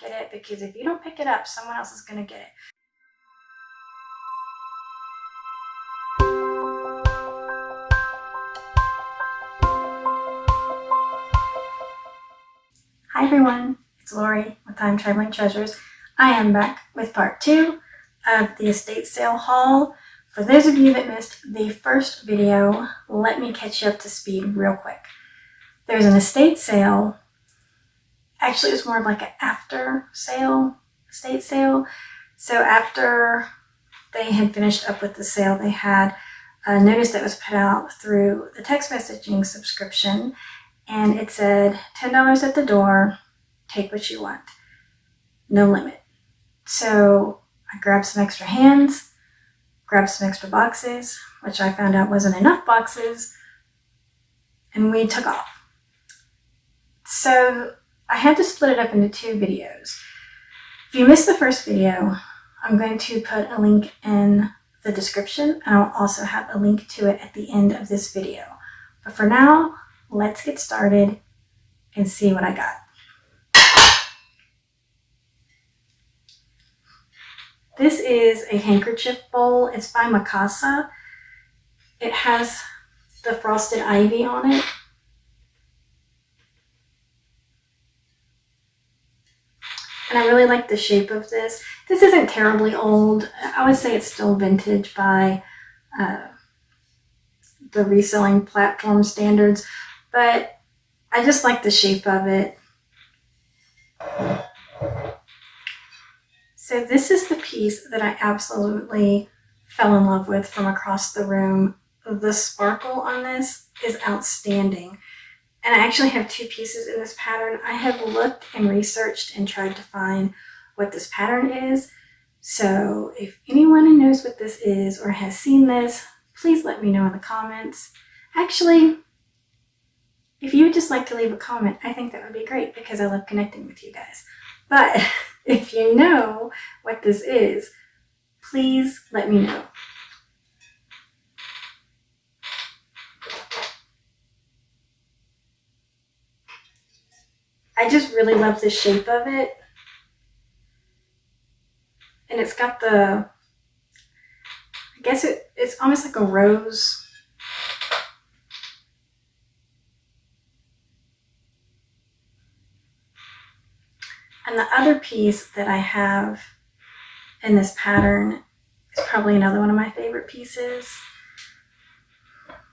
get it, because if you don't pick it up, someone else is going to get it. Hi everyone, it's Lori with Time Traveling Treasures. I am back with part 2 of the estate sale haul. For those of you that missed the first video, let me catch you up to speed real quick. There's an estate sale. Actually, it was more of like an after sale, estate sale. So after they had finished up with the sale, they had a notice that was put out through the text messaging subscription, and it said $10 at the door, take what you want, no limit. So I grabbed some extra hands, grabbed some extra boxes, which I found out wasn't enough boxes, and we took off. So I had to split it up into 2 videos. If you missed the first video, I'm going to put a link in the description, and I'll also have a link to it at the end of this video. But for now, let's get started and see what I got. This is a handkerchief bowl. It's by Mikasa. It has the frosted ivy on it. And I really like the shape of this. This isn't terribly old. I would say it's still vintage by the reselling platform standards, but I just like the shape of it. So this is the piece that I absolutely fell in love with from across the room. The sparkle on this is outstanding. And I actually have 2 pieces in this pattern. I have looked and researched and tried to find what this pattern is. So if anyone knows what this is or has seen this, please let me know in the comments. Actually, if you would just like to leave a comment, I think that would be great because I love connecting with you guys. But if you know what this is, please let me know. I just really love the shape of it. And it's got the, I guess it's almost like a rose. And the other piece that I have in this pattern is probably another one of my favorite pieces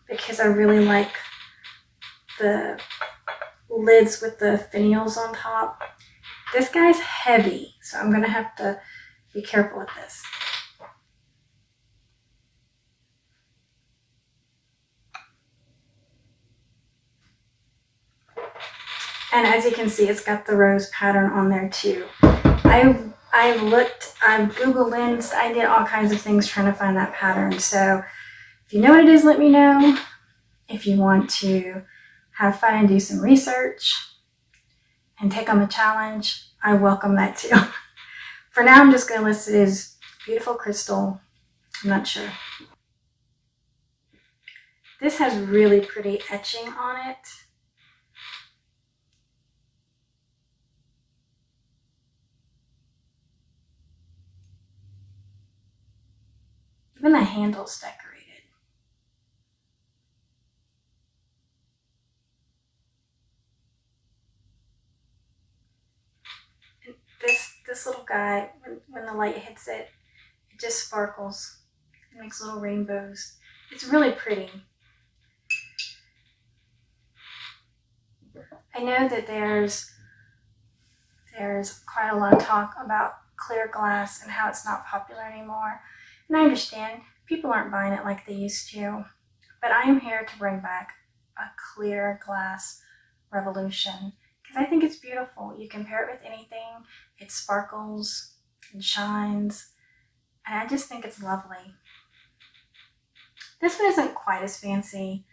because I really like the lids with the finials on top. This guy's heavy, so I'm going to have to be careful with this. And as you can see, it's got the rose pattern on there too. I've looked, I've Google lensed, I did all kinds of things trying to find that pattern. So if you know what it is, let me know. If you want to have fun and do some research and take on the challenge, I welcome that too. For now, I'm just going to list it as beautiful crystal. I'm not sure. This has really pretty etching on it. Even the handle's decorated. And this little guy, when the light hits it, it just sparkles. It makes little rainbows. It's really pretty. I know that there's quite a lot of talk about clear glass and how it's not popular anymore. And I understand people aren't buying it like they used to, but I am here to bring back a clear glass revolution because I think it's beautiful. You can pair it with anything. It sparkles and shines, and I just think it's lovely. This one isn't quite as fancy,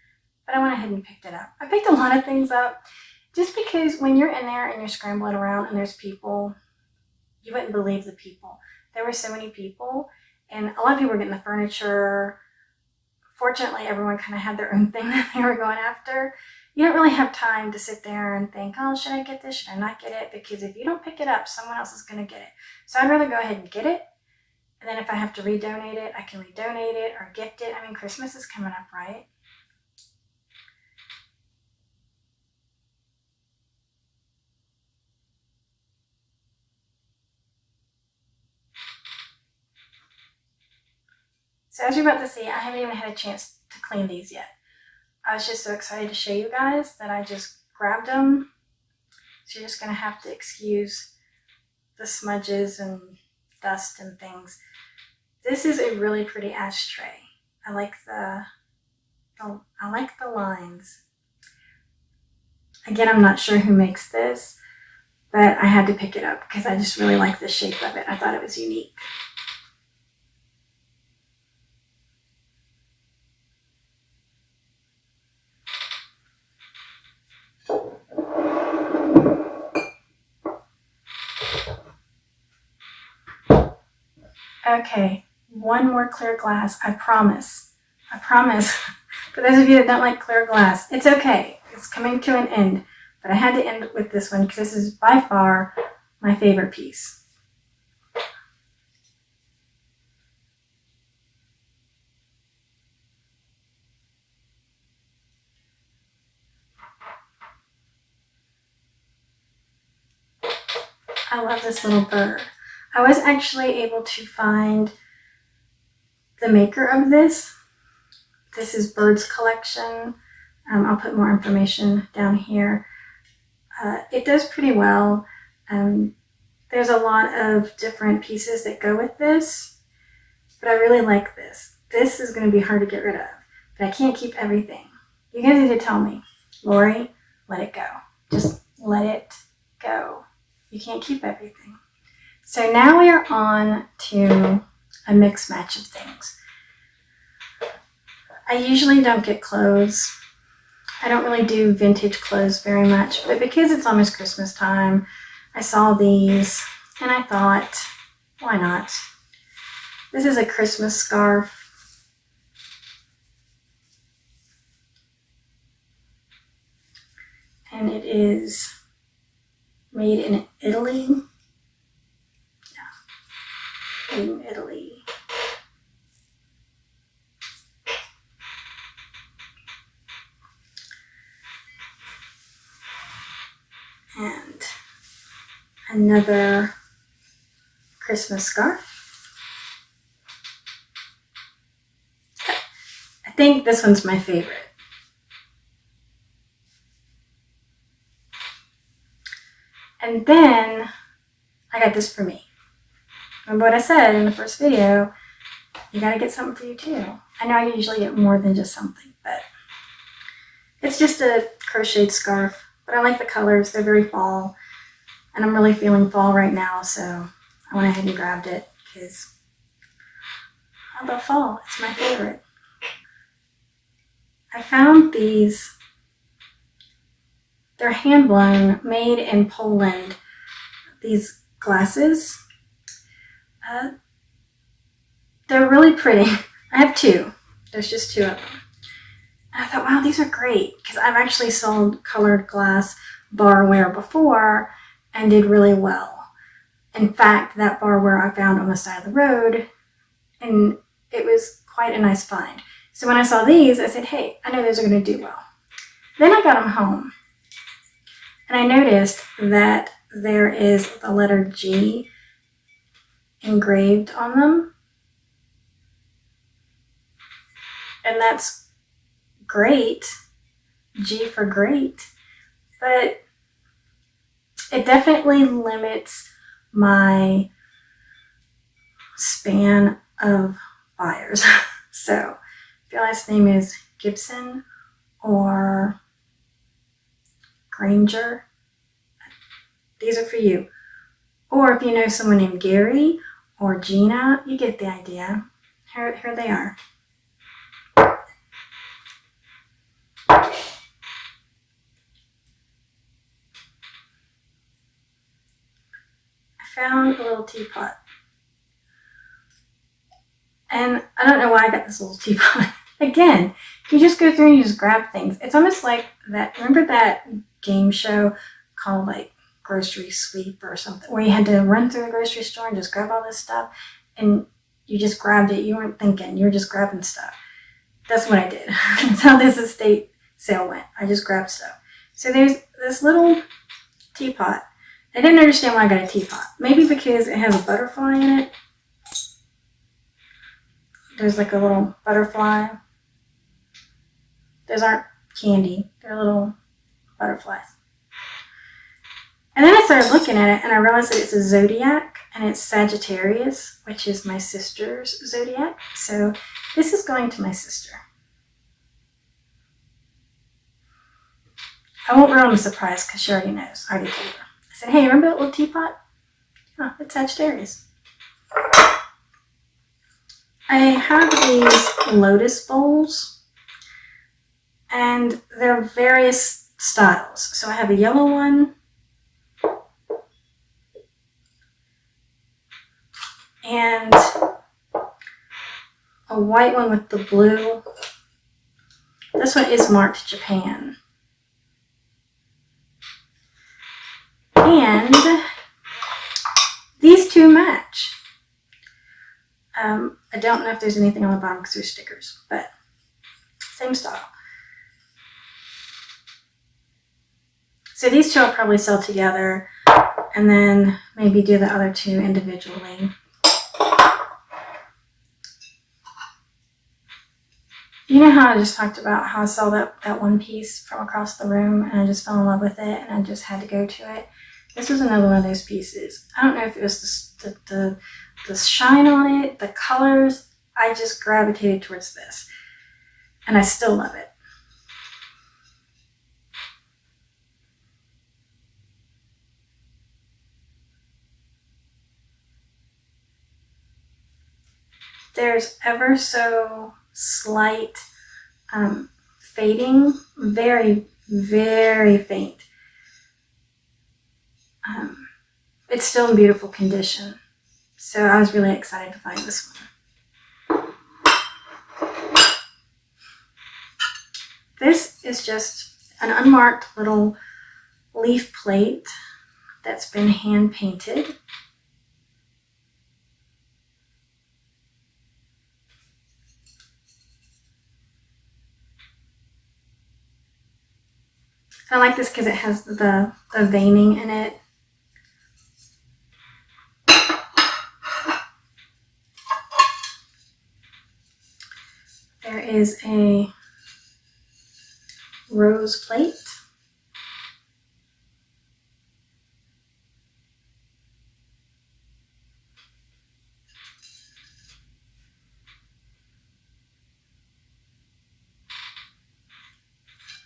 but I went ahead and picked it up. I picked a lot of things up just because when you're in there and you're scrambling around and there's people, you wouldn't believe the people. There were so many people, and a lot of people were getting the furniture. Fortunately, everyone kind of had their own thing that they were going after. you don't really have time to sit there and think, oh, should I get this? Should I not get it? Because if you don't pick it up, someone else is going to get it. So I'd rather go ahead and get it. And then if I have to redonate it, I can redonate it or gift it. I mean, Christmas is coming up, right? So as you're about to see, I haven't even had a chance to clean these yet. I was just so excited to show you guys that I just grabbed them. So you're just going to have to excuse the smudges and dust and things. This is a really pretty ashtray. I like the lines. Again, I'm not sure who makes this, but I had to pick it up because I just really like the shape of it. I thought it was unique. Okay, one more clear glass. I promise. I promise. For those of you that don't like clear glass, it's okay. It's coming to an end. But I had to end with this one because this is by far my favorite piece. I love this little bird. I was actually able to find the maker of this. This is Bird's Collection. I'll put more information down here. It does pretty well. There's a lot of different pieces that go with this, but I really like this. This is going to be hard to get rid of, but I can't keep everything. You guys need to tell me, Lori, let it go. Just let it go. You can't keep everything. So now we are on to a mixed match of things. I usually don't get clothes. I don't really do vintage clothes very much, but because it's almost Christmas time, I saw these and I thought, why not? This is a Christmas scarf. And it is made in Italy. Yeah, made in Italy. And another Christmas scarf. I think this one's my favorite. And then I got this for me. Remember what I said in the first video, you gotta get something for you too. I know I usually get more than just something, but it's just a crocheted scarf. But I like the colors, they're very fall. And I'm really feeling fall right now, so I went ahead and grabbed it because I love fall, it's my favorite. I found these, they're hand blown, made in Poland, these glasses. They're really pretty. I have two. There's just two of them. And I thought, wow, these are great because I've actually sold colored glass barware before and did really well. In fact, that barware I found on the side of the road, and it was quite a nice find. So when I saw these, I said, hey, I know those are going to do well. Then I got them home, and I noticed that there is the letter G engraved on them. And that's great, G for great, but it definitely limits my span of buyers. So if your last name is Gibson or Granger, these are for you. Or if you know someone named Gary or Gina, you get the idea. Here they are. Found a little teapot. And I don't know why I got this little teapot. Again, you just go through and you just grab things. It's almost like that. Remember that game show called like Grocery Sweep or something, where you had to run through the grocery store and just grab all this stuff, and you just grabbed it. You weren't thinking. You were just grabbing stuff. That's what I did. That's how this estate sale went. I just grabbed stuff. So there's this little teapot. I didn't understand why I got a teapot. Maybe because it has a butterfly in it. There's like a little butterfly. Those aren't candy. They're little butterflies. And then I started looking at it and I realized that it's a zodiac and it's Sagittarius, which is my sister's zodiac. So this is going to my sister. I won't ruin the surprise because she already knows. I already told her. I said, hey, remember that little teapot? Oh, it's Sagittarius. I have these lotus bowls, and they're various styles. So I have a yellow one, and a white one with the blue. This one is marked Japan. And these two match. I don't know if there's anything on the bottom because there's stickers, but same style. So these two I'll probably sell together and then maybe do the other two individually. You know how I just talked about how I saw that one piece from across the room and I just fell in love with it and I just had to go to it? This was another one of those pieces. I don't know if it was the shine on it, the colors. I just gravitated towards this. And I still love it. There's ever so slight fading, very, very faint. It's still in beautiful condition. So I was really excited to find this one. This is just an unmarked little leaf plate that's been hand painted. I like this because it has the veining in it. There is a rose plate.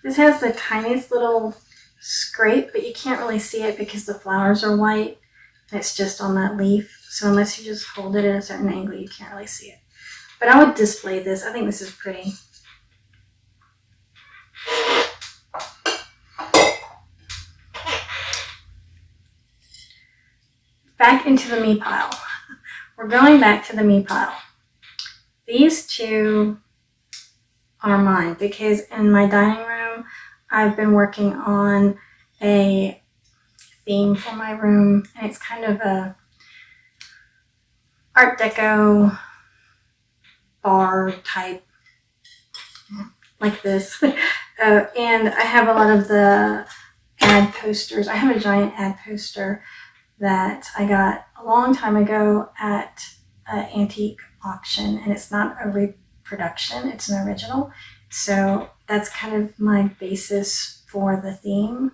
This has the tiniest little scrape, but you can't really see it because the flowers are white and it's just on that leaf. So unless you just hold it at a certain angle, you can't really see it. But I would display this. I think this is pretty. Back into the me pile. We're going back to the me pile. These two are mine because in my dining room, I've been working on a theme for my room, and it's kind of a Art Deco bar type, like this. And I have a lot of the ad posters. I have a giant ad poster that I got a long time ago at an antique auction, and it's not a reproduction, it's an original. So that's kind of my basis for the theme.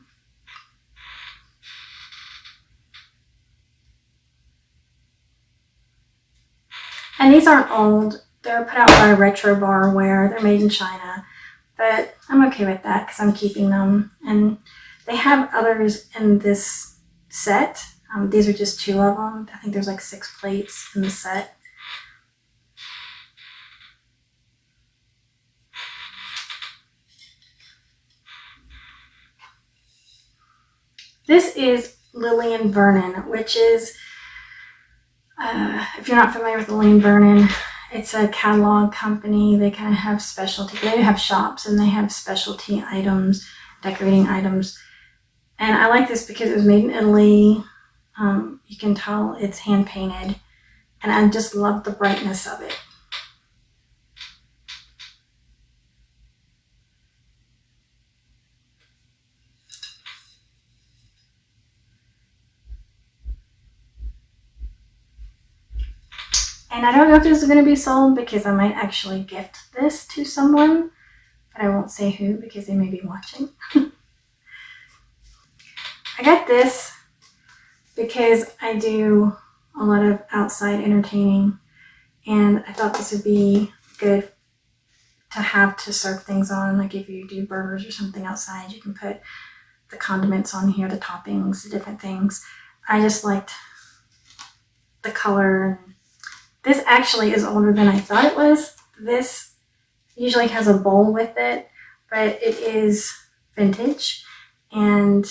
And these aren't old. They're put out by Retro Barware. They're made in China. But I'm okay with that because I'm keeping them. And they have others in this set. These are just two of them. I think there's like 6 plates in the set. This is Lillian Vernon, which is, if you're not familiar with Lillian Vernon, It's a catalog company. They kind of have specialty. They have shops and they have specialty items, decorating items. And I like this because it was made in Italy. You can tell it's hand painted. And I just love the brightness of it. And I don't know if this is going to be sold because I might actually gift this to someone, but I won't say who because they may be watching. I got this because I do a lot of outside entertaining, and I thought this would be good to have to serve things on. Like if you do burgers or something outside, you can put the condiments on here, the toppings, the different things. I just liked the color. This actually is older than I thought it was. This usually has a bowl with it, but it is vintage, and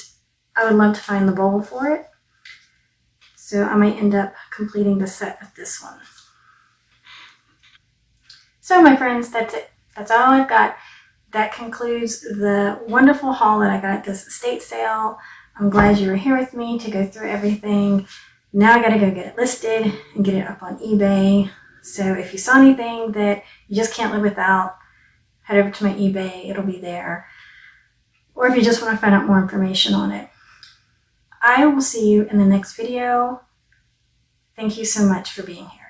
I would love to find the bowl for it. So I might end up completing the set with this one. So my friends, that's it. That's all I've got. That concludes the wonderful haul that I got at this estate sale. I'm glad you were here with me to go through everything. Now I gotta go get it listed and get it up on eBay. So if you saw anything that you just can't live without, head over to my eBay, it'll be there. Or if you just want to find out more information on it. I will see you in the next video. Thank you so much for being here.